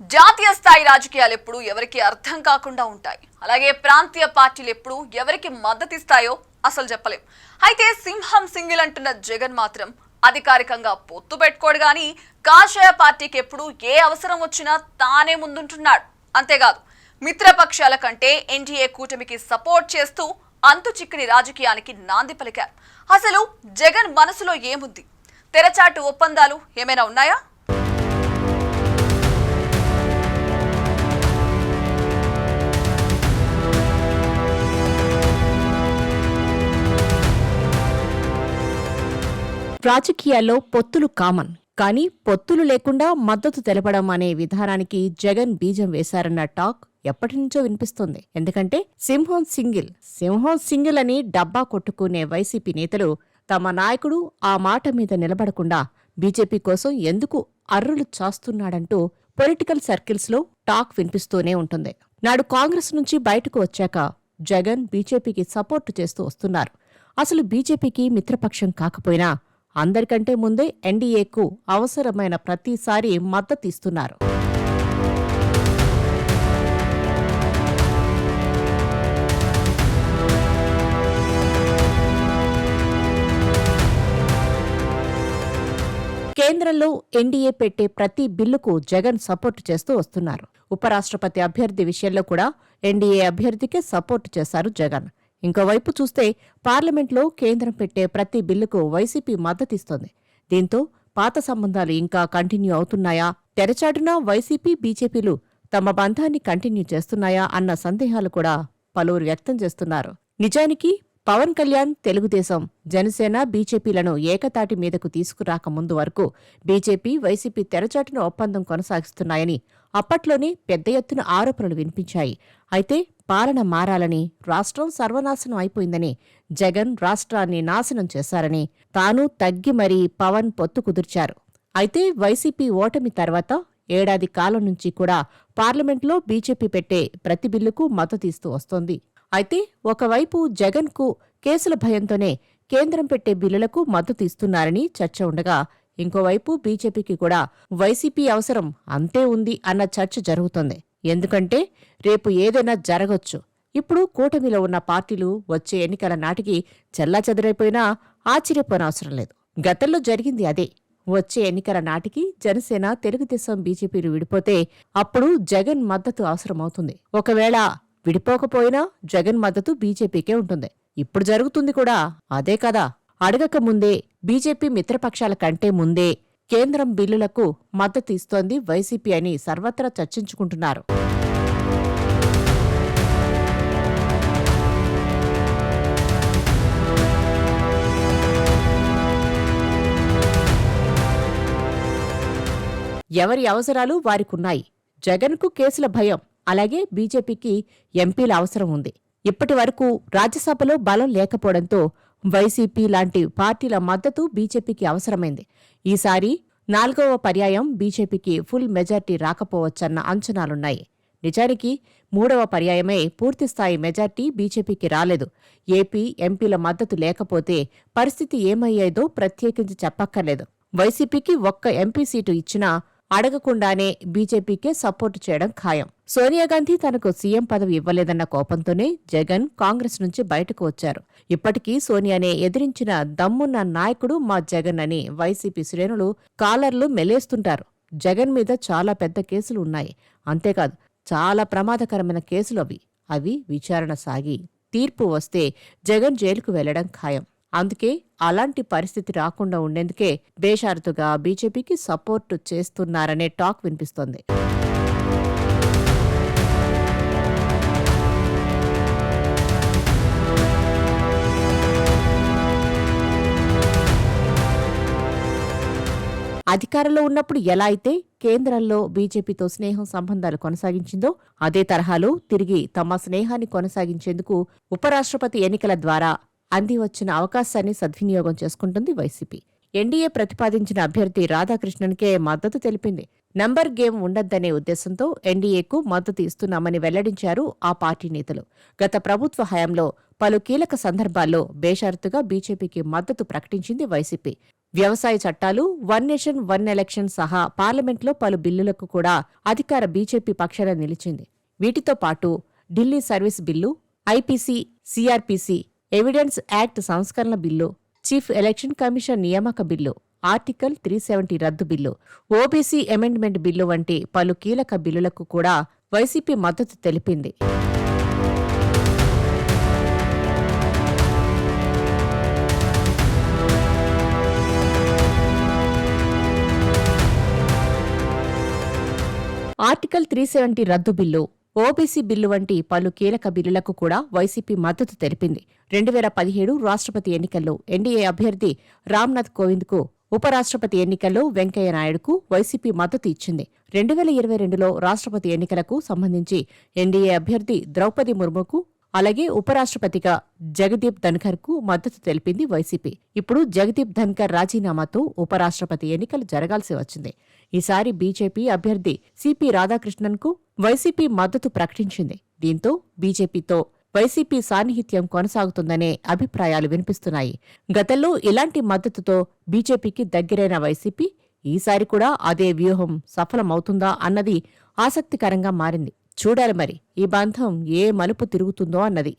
జాతీయ స్థాయి రాజకీయాలు ఎప్పుడు ఎవరికి అర్థం కాకుండా ఉంటాయి. అలాగే ప్రాంతీయ పార్టీలు ఎప్పుడు ఎవరికి మద్దతిస్తాయో అసలు చెప్పలేం. అయితే సింహం సింగిల్ అంటున్న జగన్ మాత్రం అధికారికంగా పొత్తు పెట్టుకోడు గాని కాషాయ పార్టీకి ఎప్పుడు ఏ అవసరం వచ్చినా తానే ముందుంటున్నాడు. అంతేకాదు మిత్రపక్షాల కంటే ఎన్డీఏ కూటమికి సపోర్ట్ చేస్తూ అంతు చిక్కని రాజకీయానికి నాంది పలికారు. అసలు జగన్ మనసులో ఏముంది? తెరచాటు ఒప్పందాలు ఏమైనా ఉన్నాయా? రాజకీయాల్లో పొత్తులు కామన్, కానీ పొత్తులు లేకుండా మద్దతు తెలపడం అనే విధానానికి జగన్ బీజం వేశారన్న టాక్ ఎప్పటినుంచో వినిపిస్తోంది. ఎందుకంటే సింహం సింగిల్ అని డబ్బా కొట్టుకునే వైసీపీ నేతలు తమ నాయకుడు ఆ మాట మీద నిలబడకుండా బీజేపీ కోసం ఎందుకు అర్రులు చాస్తున్నాడంటూ పొలిటికల్ సర్కిల్స్లో టాక్ వినిపిస్తూనే ఉంటుంది. నాడు కాంగ్రెస్ నుంచి బయటకు వచ్చాక జగన్ బీజేపీకి సపోర్టు చేస్తూ వస్తున్నారు. అసలు బీజేపీకి మిత్రపక్షం కాకపోయినా అందరికంటే ముందే ఎన్డీఏకు అవసరమైన ప్రతిసారి మద్దతిస్తున్నారు. కేంద్రంలో ఎన్డీఏ పెట్టే ప్రతి బిల్లుకు జగన్ సపోర్టు చేస్తూ వస్తున్నారు. ఉపరాష్ట్రపతి అభ్యర్థి విషయంలో కూడా ఎన్డీఏ అభ్యర్థికే సపోర్టు చేశారు జగన్. ఇంకోవైపు చూస్తే పార్లమెంట్లో కేంద్రం పెట్టే ప్రతి బిల్లుకు వైసీపీ మద్దతిస్తోంది. దీంతో పాత సంబంధాలు ఇంకా కంటిన్యూ అవుతున్నాయా, తెరచాటున వైసీపీ బీజేపీలు తమ బంధాన్ని కంటిన్యూ చేస్తున్నాయా అన్న సందేహాలు కూడా పలువురు వ్యక్తం చేస్తున్నారు. నిజానికి పవన్ కళ్యాణ్, తెలుగుదేశం, జనసేన, బీజేపీలను ఏకతాటి మీదకు తీసుకురాక ముందు వరకు బీజేపీ, వైసీపీ తెరచాటున ఒప్పందం కొనసాగిస్తున్నాయని అప్పట్లోనే పెద్ద ఎత్తున ఆరోపణలు వినిపించాయి. అయితే పాలన మారాలని, రాష్ట్రం సర్వనాశనం అయిపోయిందని, జగన్ రాష్ట్రాన్ని నాశనం చేశారని తాను తగ్గి మరీ పవన్ పొత్తు కుదిర్చారు. అయితే వైసీపీ ఓటమి తర్వాత ఏడాది కాలం నుంచి కూడా పార్లమెంట్లో బీజేపీ పెట్టే ప్రతి బిల్లుకు మద్దతిస్తూ వస్తోంది. అయితే ఒకవైపు జగన్కు కేసుల భయంతోనే కేంద్రం పెట్టే బిల్లులకు మద్దతు ఇస్తున్నారని చర్చ ఉండగా, ఇంకోవైపు బీజేపీకి కూడా వైసీపీ అవసరం అంతే ఉంది అన్న చర్చ జరుగుతోంది. ఎందుకంటే రేపు ఏదైనా జరగొచ్చు. ఇప్పుడు కూటమిలో ఉన్న పార్టీలు వచ్చే ఎన్నికల నాటికి చెల్లాచెదరైపోయినా ఆశ్చర్యపోనవసరం లేదు. గతంలో జరిగింది అదే. వచ్చే ఎన్నికల నాటికి జనసేన, తెలుగుదేశం, బీజేపీలు విడిపోతే అప్పుడు జగన్ మద్దతు అవసరమవుతుంది. ఒకవేళ విడిపోకపోయినా జగన్ మద్దతు బీజేపీకే ఉంటుంది. ఇప్పుడు జరుగుతుంది కూడా అదే కదా. అడగక ముందే బీజేపీ మిత్రపక్షాల కంటే ముందే కేంద్రం బిల్లులకు మద్దతు ఇస్తోంది వైసీపీ అని సర్వత్రా చర్చించుకుంటున్నారు. ఎవరి అవసరాలు వారికున్నాయి. జగన్కు కేసుల భయం, అలాగే బీజేపీకి ఎంపీల అవసరం ఉంది. ఇప్పటి వరకు రాజ్యసభలో బలం లేకపోవడంతో వైసీపీ లాంటి పార్టీల మద్దతు బీజేపీకి అవసరమైంది. ఈసారి 4వ పర్యాయం బీజేపీకి ఫుల్ మెజార్టీ రాకపోవచ్చన్న అంచనాలున్నాయి. నిజానికి 3వ పర్యాయమే పూర్తిస్థాయి మెజార్టీ బీజేపీకి రాలేదు. ఏపీ ఎంపీల మద్దతు లేకపోతే పరిస్థితి ఏమయ్యేదో ప్రత్యేకించి చెప్పక్కర్లేదు. వైసీపీకి ఒక్క ఎంపీ సీటు ఇచ్చినా అడగకుండానే బీజేపీకే సపోర్టు చేయడం ఖాయం. సోనియాగాంధీ తనకు సీఎం పదవి ఇవ్వలేదన్న కోపంతోనే జగన్ కాంగ్రెస్ నుంచి బయటకు వచ్చారు. ఇప్పటికీ సోనియానే ఎదిరించిన దమ్మున్న నాయకుడు మా జగన్ అని వైసీపీ శ్రేణులు కాలర్లు మెలేస్తుంటారు. జగన్ మీద చాలా పెద్ద కేసులు ఉన్నాయి. అంతేకాదు చాలా ప్రమాదకరమైన కేసులు అవి విచారణ సాగి తీర్పు వస్తే జగన్ జైలుకు వెళ్లడం ఖాయం. అందుకే అలాంటి పరిస్థితి రాకుండా ఉండేందుకే బేషరతుగా బీజేపీకి సపోర్టు చేస్తున్నారనే టాక్ వినిపిస్తోంది. అధికారంలో ఉన్నప్పుడు ఎలా అయితే కేంద్రంలో బీజేపీతో స్నేహం సంబంధాలు కొనసాగించిందో అదే తరహాలో తిరిగి తమ స్నేహాన్ని కొనసాగించేందుకు ఉపరాష్ట్రపతి ఎన్నికల ద్వారా అంది వచ్చిన అవకాశాన్ని సద్వినియోగం చేసుకుంటుంది వైసీపీ. ఎన్డీఏ ప్రతిపాదించిన అభ్యర్థి రాధాకృష్ణన్కే మద్దతు తెలిపింది. నంబర్ గేమ్ ఉండద్దనే ఉద్దేశంతో ఎన్డీఏకు మద్దతు ఇస్తున్నామని వెల్లడించారు ఆ పార్టీ నేతలు. గత ప్రభుత్వ హయాంలో పలు కీలక సందర్భాల్లో బేషరతుగా బీజేపీకి మద్దతు ప్రకటించింది వైసీపీ. వ్యవసాయ చట్టాలు, వన్ నేషన్ వన్ ఎలక్షన్ సహా పార్లమెంట్లో పలు బిల్లులకు కూడా అధికార బీజేపీ పక్షాన నిలిచింది. వీటితో పాటు Delhi service bill, IPC, CrPC, evidence act సంస్కరణ బిల్లు, చీఫ్ ఎలక్షన్ కమిషన్ నియామక బిల్లు, ఆర్టికల్ 370 రద్దు బిల్లు, ఓబీసీ అమెండ్మెంట్ బిల్లు వంటి పలు కీలక బిల్లులకు కూడా వైసీపీ మద్దతు తెలిపింది. ఆర్టికల్ 370 రద్దు బిల్లు, ఓబీసీ బిల్లు వంటి పలు కీలక బిల్లులకు కూడా వైసీపీ మద్దతు తెలిపింది. 2017 రాష్ట్రపతి ఎన్నికల్లో ఎన్డీఏ అభ్యర్థి రామ్నాథ్ కోవింద్కు, ఉపరాష్ట్రపతి ఎన్నికల్లో వెంకయ్య నాయుడుకు వైసీపీ మద్దతు ఇచ్చింది. 2022లో రాష్ట్రపతి ఎన్నికలకు సంబంధించి ఎన్డీఏ అభ్యర్థి ద్రౌపది ముర్ముకు, అలాగే ఉపరాష్ట్రపతిగా జగదీప్ ధన్కర్కు మద్దతు తెలిపింది వైసీపీ. ఇప్పుడు జగదీప్ ధన్కర్ రాజీనామాతో ఉపరాష్ట్రపతి ఎన్నికలు జరగాల్సి వచ్చింది. ఈసారి బీజేపీ అభ్యర్థి సిపి రాధాకృష్ణన్కు వైసీపీ మద్దతు ప్రకటించింది. దీంతో బీజేపీతో వైసీపీ సాన్నిహిత్యం కొనసాగుతుందనే అభిప్రాయాలు వినిపిస్తున్నాయి. గతంలో ఇలాంటి మద్దతుతో బీజేపీకి దగ్గరైన వైసీపీ ఈసారి కూడా అదే వ్యూహం సఫలమవుతుందా అన్నది ఆసక్తికరంగా మారింది. చూడాలి మరి ఈ బంధం ఏ మలుపు తిరుగుతుందో అన్నది.